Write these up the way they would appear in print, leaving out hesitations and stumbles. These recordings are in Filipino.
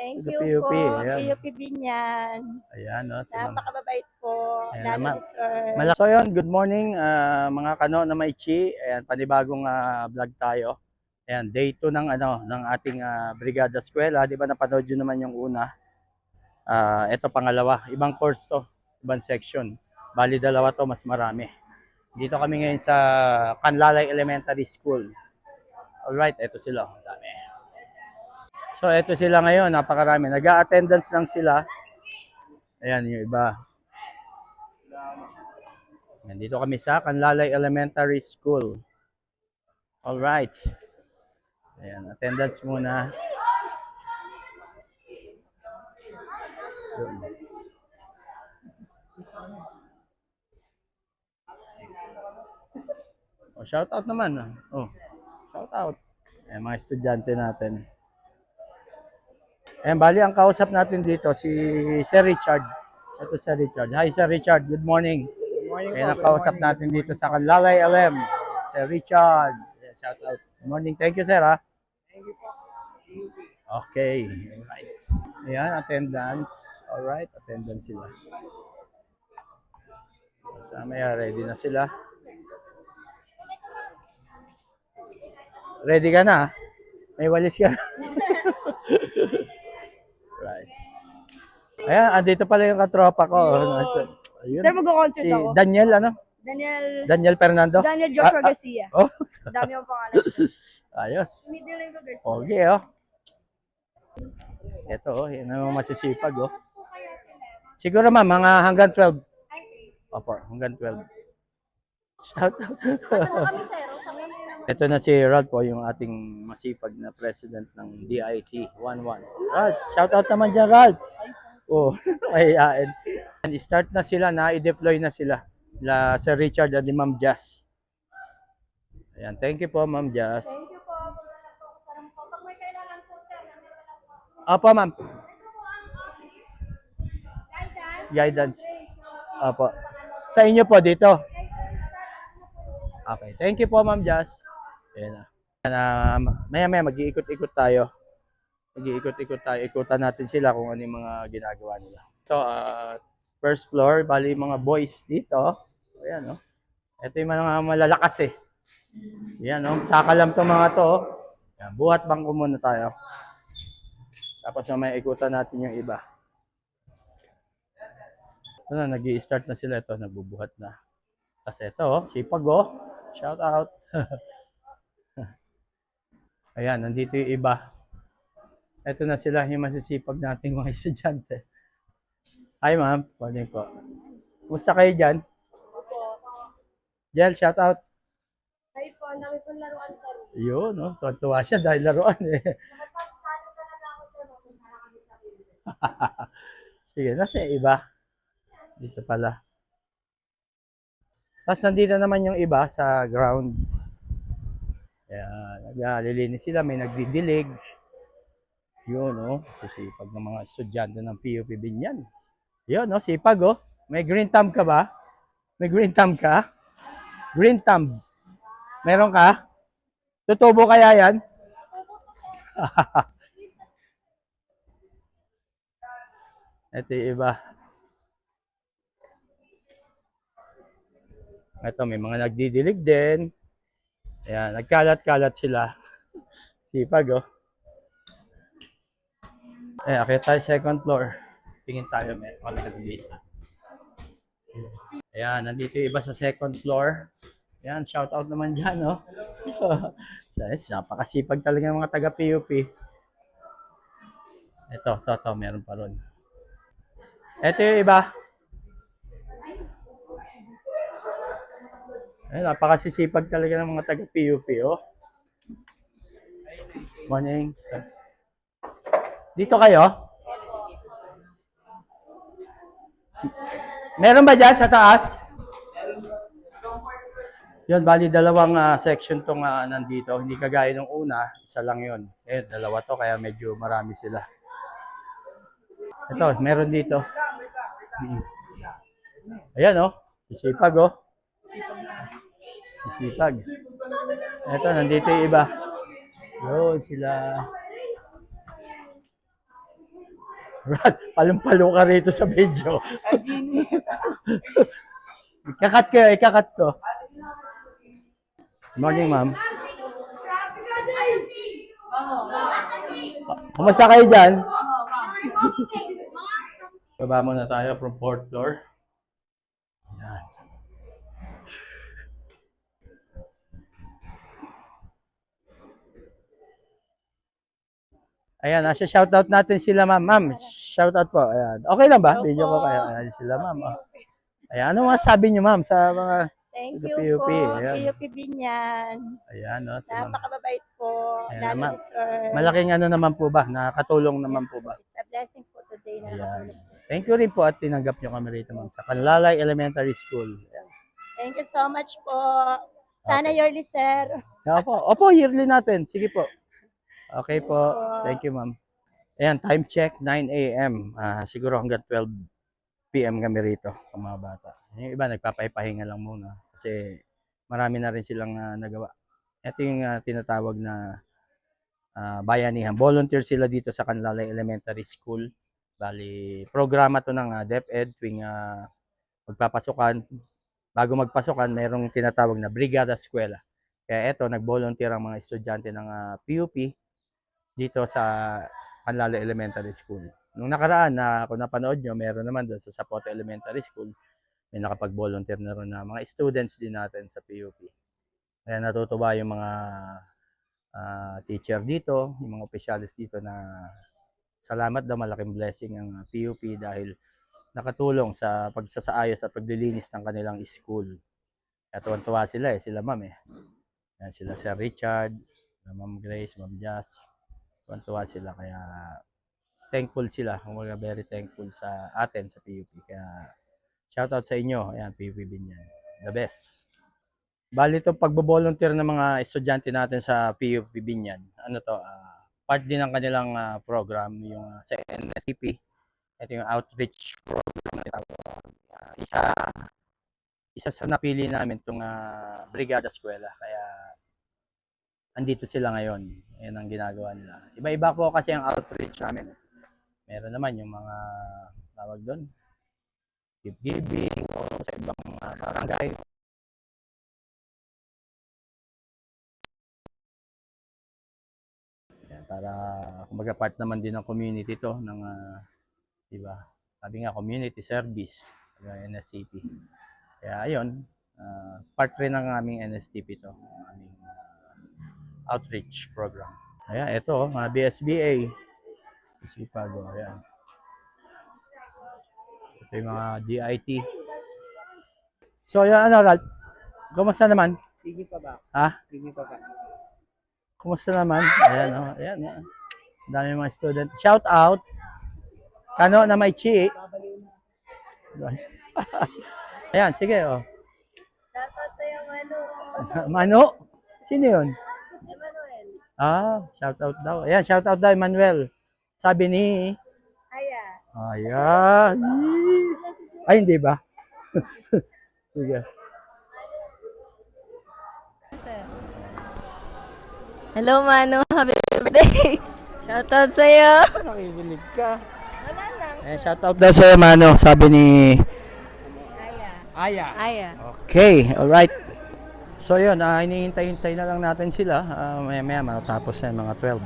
Thank Taga you PUP. po. Ayan. PUP din yan. Ayan, no? Napakababait po. Ayan, Lalo sir. So yun, good morning mga kano na Maichi. Ayan, panibagong vlog tayo. Ayan, day 2 ng ng ating Brigada Eskwela. Di ba napanood yun naman yung una? Ito pangalawa, ibang course to, ibang section. Bali dalawa to, mas marami. Dito kami ngayon sa Canlalay Elementary School. Alright, ito sila. Dami. So ito sila ngayon, napakarami. Nag-a-attendance lang sila. Ayan yung iba. Nandito kami sa Canlalay Elementary School. Alright. Ayan, attendance muna. Oh, shout out naman. Oh, shout out. Ayan, mga estudyante natin. Ayan, bali ang kausap natin dito si Sir Richard. Ito Sir Richard. Hi Sir Richard, good morning. Good morning. Ayan ang kausap natin dito sa Canlalay LM. Sir Richard. Ayan, shout out. Good morning. Thank you sir ha. Thank you po. Okay. Alright. Ayan, attendance. Alright, attendance sila. So, ready na sila. Ready ka na? May walis ka na. Right. Ayan, andito pala yung katropa ko. Ayun. Sir, mag-concert Si ako. Daniel, ano? Daniel Fernando? Daniel Joshua Garcia. Oh, Dami yung pangalan. ayos. Middle name ko Garcia. Okay, oh. Ito, oh. Yan ang masisipag, oh. Siguro, ma'am, mga hanggang 12. Opo, hanggang 12. Shout out. Ito na si Ralph po, yung ating masipag na president ng DIT 11. Ralph, shout out naman dyan, Ralph. Oh, ayain. Start na sila, i-deploy na sila. Sir Richard at Ma'am Jazz. Ayan, thank you po, Ma'am Jazz. Thank you po. Pag may kailangan po, sir. Opo, ma'am. Guidance. Opo. Sa inyo po dito. Okay, thank you po, Ma'am Jazz. Ayan na. Maya-maya mag-iikot-ikot tayo. Mag-iikot-ikot tayo. Ikutan natin sila kung ano yung mga ginagawa nila. So, first floor, bali mga boys dito. Ayan, no? Ito yung mga malalakas eh. Ayan, no? Saka lang itong mga to. Ayan, buhat bangko muna tayo. Tapos may ikutan natin yung iba. Ito na, nag-i-start na sila ito. Nagbubuhat na. Tapos ito, sipag oh. Shout out. Ayan, nandito yung iba. Ito na sila yung masisipag nating mga estudyante. Hi ma'am, morning po. Kumusta kayo dyan? Jel, shout out. Hi po, dami pong laruan, sir. Yun, no? Tuwa siya dahil laruan eh. Nakapagpalo talaga ako, sir. Mapunta kami sa Pilipinas. Sige, nasa iba. Dito pala. Tapos nandito naman yung iba sa ground. Ayan, naglilinis sila, may nagdidilig. Yun, no? Sisipag ng mga estudyante ng PUP Binyan. Yun, no? Sipag, oh. May green thumb ka ba? May green thumb ka? Green thumb. Meron ka? Tutubo kaya yan? Ito yung iba. Ito, may mga nagdidilig din. Ayan, nagkalat-kalat sila. Sipag, oh. Ayan, akit tayo second floor. Tingin tayo, may dito. Ayan, nandito yung iba sa second floor. Ayan, shout out naman dyan, oh. Guys, napakasipag talaga ng mga taga-PUP. Ito, meron pa ron. Ito yung iba. Ayan, napakasisipag talaga ng mga taga-PUP, oh. Morning. Dito kayo? Meron ba dyan sa taas? Yun, bali dalawang section tong nandito. Hindi kagaya nung una, isa lang yun. Eh, dalawa to, kaya medyo marami sila. Ito, meron dito. Ayan, oh. Sisipag, oh. Sisipag. Ito, nandito yung iba. Yun, sila. Brad, palong-palo ka rito sa video. Ikakat ko. Morning, ma'am. Kumusta kayo dyan? Baba muna tayo from 4th floor. Yan. Ayan, nasa shoutout natin sila, ma'am. Ma'am, shoutout po. Ayan. Okay lang ba? Video ko kayo. Ayan sila, ma'am. Oh. Ayan, ano masasabi niyo, ma'am, sa mga Thank sa you PUP? po, Ayan. PUP Binyan. Ayan, no, si ma'am. Napakababait po. Ayan, Lalo ma'am. ni sir. Malaking ano naman po ba? Nakatulong naman po ba? It's a blessing po today na Ayan. nakatulog. Thank you rin po at tinanggap niyo kami rito, ma'am, sa Canlalay Elementary School. Ayan. Thank you so much po. Sana Okay. yearly, sir. Opo, yearly natin. Sige po. Okay po. po. Thank you, ma'am. Ayan, time check, 9 a.m. Siguro hanggang 12 p.m. kami rito, sa mga bata. Yung iba, nagpapahinga lang muna. Kasi marami na rin silang nagawa. Ito yung tinatawag na bayanihan. Volunteer sila dito sa Canlalay Elementary School. Bali, programa to ng DepEd tuwing magpapasukan. Bago magpasukan, mayroong tinatawag na Brigada Eskwela. Kaya eto, nag-volunteer ang mga estudyante ng PUP dito sa Canlalay Elementary School. Nung nakaraan na kung napanood nyo, meron naman doon sa Zapote Elementary School. May nakapag-volunteer na rin na mga students din natin sa PUP. Kaya natutuwa yung mga teacher dito, yung mga opisyalis dito na salamat daw, malaking blessing ang PUP dahil nakatulong sa pagsasaayos at paglilinis ng kanilang school. Kaya tuwan-tuwa sila sila ma'am Yan sila Sir Richard, Ma'am Grace, Ma'am Jazz. Tuwan-tuwa sila kaya thankful sila. Kumbaga very thankful sa atin sa PUP. Kaya shoutout sa inyo. Ayan, PUP Binyan. The best. Bali itong pagbo-volunteer ng mga estudyante natin sa PUP Binyan. Ano to? Part din ng kanilang program yung sa NSTP. Ito yung outreach program na isa sa napili namin itong Brigada Eskwela. Kaya andito sila ngayon. Yan ang ginagawa nila. Iba-iba po kasi ang outreach namin. Meron naman yung mga tawag doon, gift giving o sa ibang barangay. Yan, para kumbaga part naman din ng community to ng diba? Sabi nga community service ng NSTP. Kaya ayun, part rin ng aming NSTP to, aming outreach program. Ayan, ito, mga BSBA. Isipago, ayan. Ito yung mga DIT. So, ayan, ano, Ralph? Kumusta naman? Sige pa ba? Ha? Sige pa ba? Kumusta naman? Ayan, oh, ayan. Ang dami mga student. Shout out. Kano na may chi. Ayan, sige, oh. Shoutout sa'yo, Manu. Mano? Sino yun? Emmanuel. Shout out daw. Ayan, shout out daw, Emmanuel. Sabi ni... Aya. Ayan. Ay, hindi ba? Sige. Hello, Manu. Happy birthday. Shoutout sa'yo. Nakikilig ka. Wala lang. Ayan, shout out daw sa'yo, Mano. Sabi ni... Aya. Aya. Aya. Okay, alright. So yun, hinihintay-hintay na lang natin sila. Maya-maya matapos na mga 12.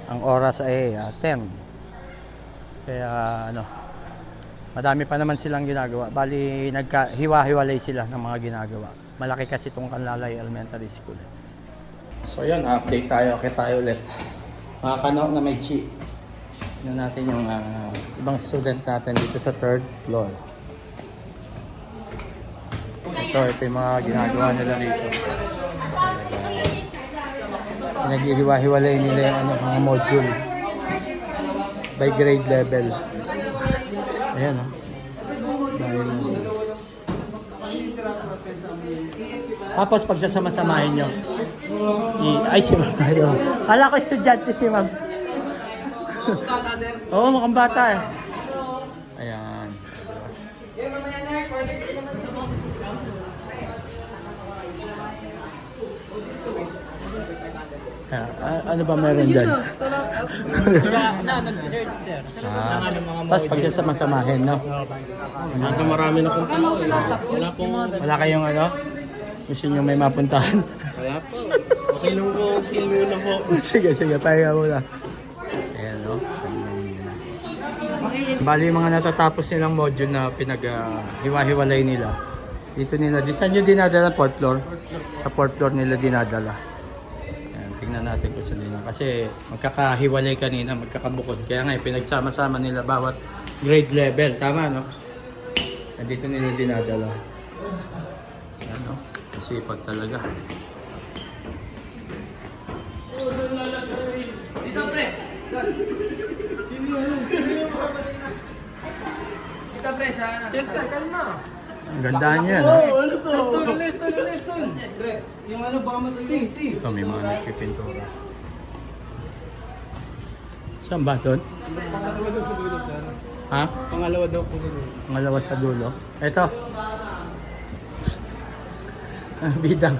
Ang oras ay 10. Kaya ano, madami pa naman silang ginagawa. Bali, hiwa-hiwalay sila ng mga ginagawa. Malaki kasi itong Canlalay Elementary School. So yun, update tayo. Okay tayo ulit. Mga kano na may chi. Tignan natin yung ibang student natin dito sa 3rd floor. Ito yung mga ginagawa nila rito. Pinaghihiwa-hiwalay nila yung mga module by grade level. Ayan, oh. Tapos pagsasama-samahin nyo. Ay, si Ma'am. Kala ko estudyante si Ma'am. Oo, mukhang bata eh. Ayan. Ano ba meron dyan? Nag-search, sir. Tapos pagsasama-samahin, no? Hanggang marami na kung tao. Wala pong... Wala kayong ano? Gusto nyo may mapuntahan? Wala po. Okay lang po. Chill muna po. Sige, pahinga muna. Ayan, no? Bali yung mga natatapos nilang module na pinag-hiwa-hiwalay nila. Dito nila, saan nyo dinadala? Fourth floor? Sa fourth floor nila dinadala. Ayan, tingnan natin kung saan nila. Kasi magkakahiwalay kanina, magkakabukod. Kaya nga, pinagsama-sama nila bawat grade level. Tama, no? Dito nila dinadala. Ayan, no? Masipag talaga. Dito, pre. Dito, pre, sa... Chester, kalma. Ang gandaan nyo yan, no? Ano to? Tulis. Pre, yung ano, baka matuloy. Ito, may mga nagpipintura. Saan ba doon? Pangalawa daw sa dulo, sir. Ha? Pangalawa daw po dulo. Pangalawa sa dulo. Ito. Bidang.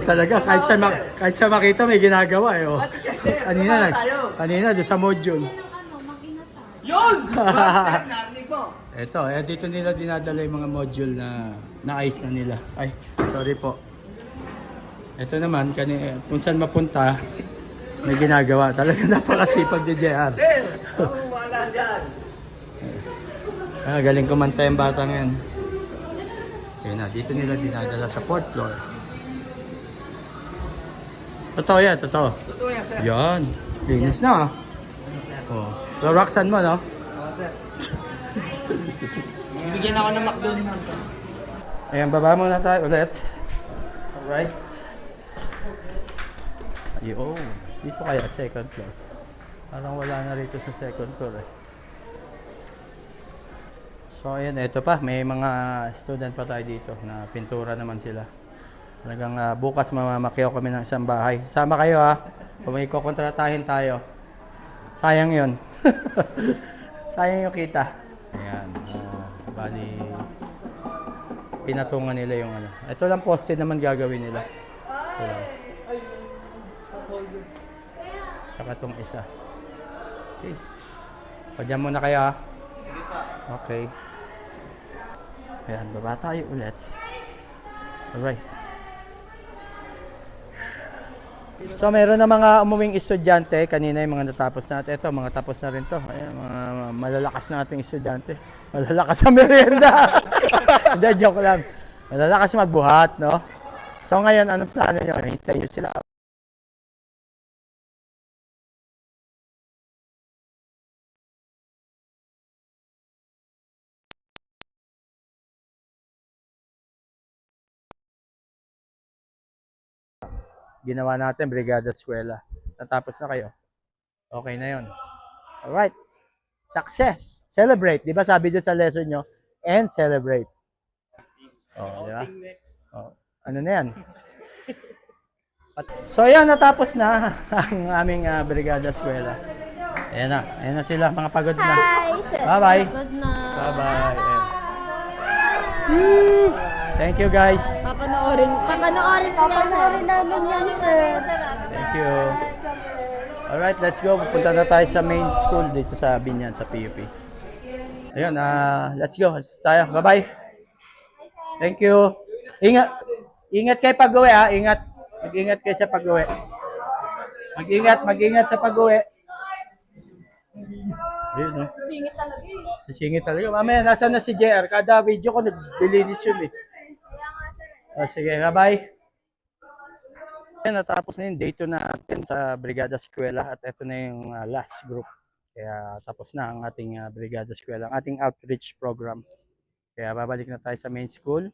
Talaga, kahit sa makita may ginagawa eh. Oh. Kanina doon sa module. Yun! Narinig mo. Ito, dito nila dinadala yung mga module na naayos na nila. Ay, sorry po. Ito naman, kung saan mapunta, may ginagawa. Talaga napakasipag ni JR. Wala dyan. Galing kumanta yung batang yan. Kaya na, dito nila dinadala sa fourth floor. Totoo yan, totoo. Totoo yan, sir. Yan, linis na ah. Oh. Roxanne mo, no? Sir. Bigyan ako ng McDonald's. Ayan, baba muna tayo ulit. Alright. Ayun. Dito kaya, second floor. Parang wala na rito sa second floor eh. So ayan, ito pa. May mga student pa tayo dito na pintura naman sila. Talagang bukas mamamakyaw kami ng isang bahay. Sama kayo ha. Kung may kukontratahin tayo. Sayang yun. Sayang yung kita. Ayan. Bali, pinatungan nila yung ano. Ito lang poste naman gagawin nila. Ito lang. Saka itong isa. Okay. Padyan muna kayo ha. Okay. Ayan, baba tayo ulit. Alright. So, meron na mga umuwing estudyante. Kanina yung mga natapos natin. Ito, mga tapos na rin to. Ayan, mga malalakas na ating estudyante. Malalakas sa merienda. Hindi, joke lang. Malalakas magbuhat, no? So, ngayon, anong plano nyo? Hintayin nyo sila. Ginawa natin, Brigada Eskwela. Natapos na kayo. Okay na yun. Alright. Success. Celebrate. Di ba sabi doon sa lesson nyo? And celebrate. Oh, di ba? Oh, ano na yan? So yan, natapos na ang aming Brigada Eskwela. Ayan na sila, mga pagod na. Bye-bye. Good na. Bye-bye. Thank you guys. Papanoorin namin yan, sir. Thank you. Alright, let's go. Pupunta na tayo sa main school dito sa Binyan, sa PUP. Ayun, let's go. Let's tayo. Bye-bye. Thank you. Ingat kayo pag-uwi ha. Mag-ingat kayo sa pag-uwi. Mag-ingat sa pag-uwi. Ayun, no? Singit talaga eh. Sisingit talaga. Mamaya, nasa na si JR? Kada video ko, nag-delinis yun eh. Sige, bye-bye. Natapos na yung day 2 natin sa Brigada Eskwela at ito na yung last group. Kaya tapos na ang ating Brigada Eskwela, ang ating outreach program. Kaya babalik na tayo sa main school.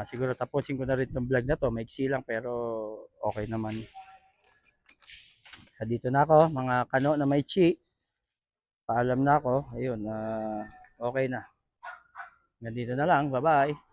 Siguro tapusin ko na rin itong vlog na to. Maiksi lang pero okay naman. Kaya dito na ako, mga kano na may chi. Paalam na ako. Ayun, okay na. Ganito na lang. Bye-bye.